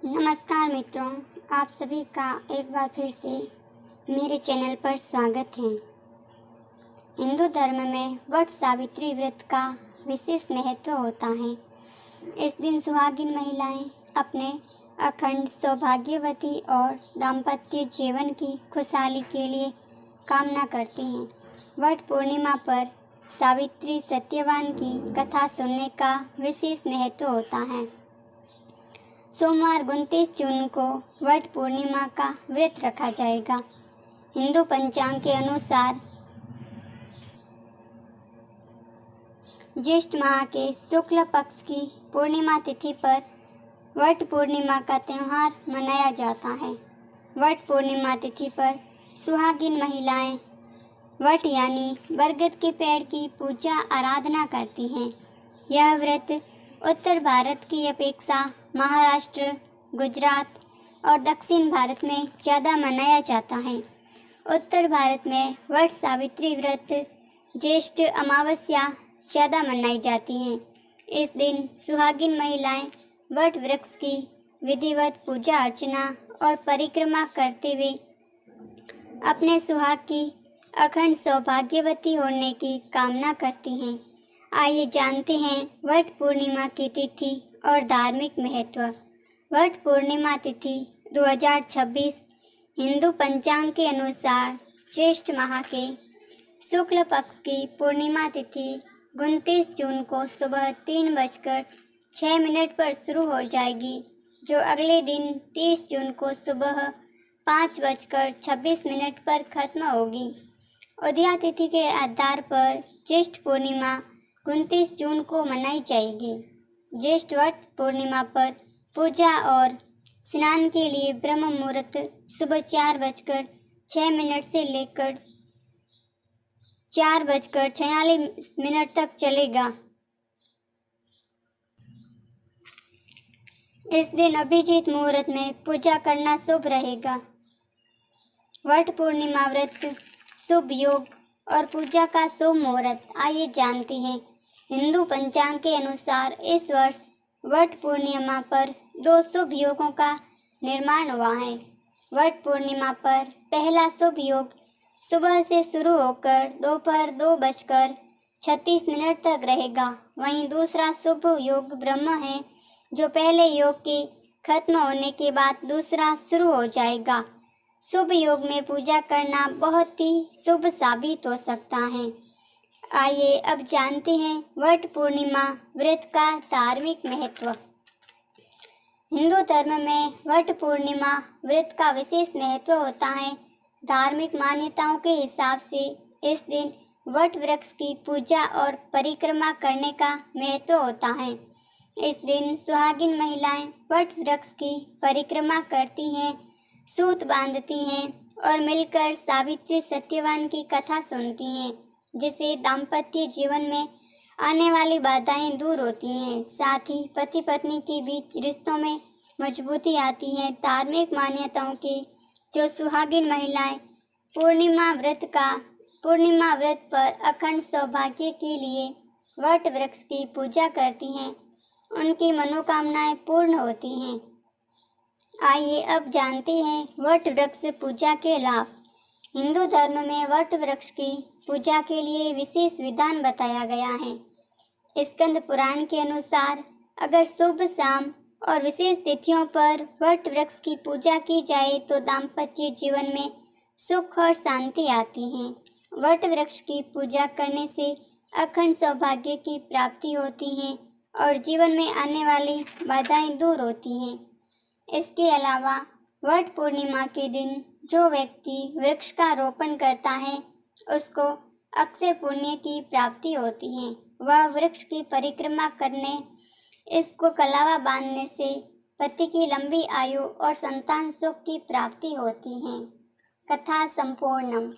नमस्कार मित्रों, आप सभी का एक बार फिर से मेरे चैनल पर स्वागत है। हिंदू धर्म में वट सावित्री व्रत का विशेष महत्व होता है। इस दिन सुहागिन महिलाएं अपने अखंड सौभाग्यवती और दाम्पत्य जीवन की खुशहाली के लिए कामना करती हैं। वट पूर्णिमा पर सावित्री सत्यवान की कथा सुनने का विशेष महत्व होता है। सोमवार 29 जून को वट पूर्णिमा का व्रत रखा जाएगा। हिंदू पंचांग के अनुसार ज्येष्ठ माह के शुक्ल पक्ष की पूर्णिमा तिथि पर वट पूर्णिमा का त्यौहार मनाया जाता है। वट पूर्णिमा तिथि पर सुहागिन महिलाएं वट यानी बरगद के पेड़ की पूजा आराधना करती हैं। यह व्रत उत्तर भारत की अपेक्षा महाराष्ट्र, गुजरात और दक्षिण भारत में ज़्यादा मनाया जाता है। उत्तर भारत में वट सावित्री व्रत ज्येष्ठ अमावस्या ज़्यादा मनाई जाती है। इस दिन सुहागिन महिलाएं वट वृक्ष की विधिवत पूजा अर्चना और परिक्रमा करते हुए अपने सुहाग की अखंड सौभाग्यवती होने की कामना करती हैं। आइए जानते हैं वट पूर्णिमा की तिथि और धार्मिक महत्व। वट पूर्णिमा तिथि 2026 हिंदू पंचांग के अनुसार ज्येष्ठ माह के शुक्ल पक्ष की पूर्णिमा तिथि 29 जून को सुबह 3:06 पर शुरू हो जाएगी, जो अगले दिन 30 जून को सुबह 5:26 पर खत्म होगी। उदया तिथि के आधार पर ज्येष्ठ पूर्णिमा 29 जून को मनाई जाएगी। ज्येष्ठ वट पूर्णिमा पर पूजा और स्नान के लिए ब्रह्म मुहूर्त सुबह 4:06 से लेकर 4:46 तक चलेगा। इस दिन अभिजीत मुहूर्त में पूजा करना शुभ रहेगा। वट पूर्णिमा व्रत शुभ योग और पूजा का शुभ मुहूर्त। आइए जानते हैं। हिंदू पंचांग के अनुसार इस वर्ष वट पूर्णिमा पर 2 शुभ योगों का निर्माण हुआ है। वट पूर्णिमा पर पहला शुभ योग सुबह से शुरू होकर दोपहर 2:36 तक रहेगा। वहीं दूसरा शुभ योग ब्रह्म है, जो पहले योग के खत्म होने के बाद दूसरा शुरू हो जाएगा। शुभ योग में पूजा करना बहुत ही शुभ साबित हो सकता है। आइए अब जानते हैं वट पूर्णिमा व्रत का धार्मिक महत्व। हिंदू धर्म में वट पूर्णिमा व्रत का विशेष महत्व होता है। धार्मिक मान्यताओं के हिसाब से इस दिन वट वृक्ष की पूजा और परिक्रमा करने का महत्व होता है। इस दिन सुहागिन महिलाएं वट वृक्ष की परिक्रमा करती हैं, सूत बांधती हैं और मिलकर सावित्री सत्यवान की कथा सुनती हैं, जिससे दाम्पत्य जीवन में आने वाली बाधाएं दूर होती हैं। साथ ही पति पत्नी के बीच रिश्तों में मजबूती आती है। धार्मिक मान्यताओं की जो सुहागिन महिलाएं पूर्णिमा व्रत पर अखंड सौभाग्य के लिए वट वृक्ष की पूजा करती हैं, उनकी मनोकामनाएं पूर्ण होती हैं। आइए अब जानते हैं वट वृक्ष पूजा के लाभ। हिंदू धर्म में वट वृक्ष की पूजा के लिए विशेष विधान बताया गया है। स्कंद पुराण के अनुसार अगर शुभ शाम और विशेष तिथियों पर वट वृक्ष की पूजा की जाए तो दाम्पत्य जीवन में सुख और शांति आती है। वट वृक्ष की पूजा करने से अखंड सौभाग्य की प्राप्ति होती है और जीवन में आने वाली बाधाएं दूर होती हैं। इसके अलावा वट पूर्णिमा के दिन जो व्यक्ति वृक्ष का रोपण करता है, उसको अक्षय पुण्य की प्राप्ति होती है। वह वृक्ष की परिक्रमा करने, इसको कलावा बांधने से पति की लंबी आयु और संतान सुख की प्राप्ति होती है। कथा संपूर्णम।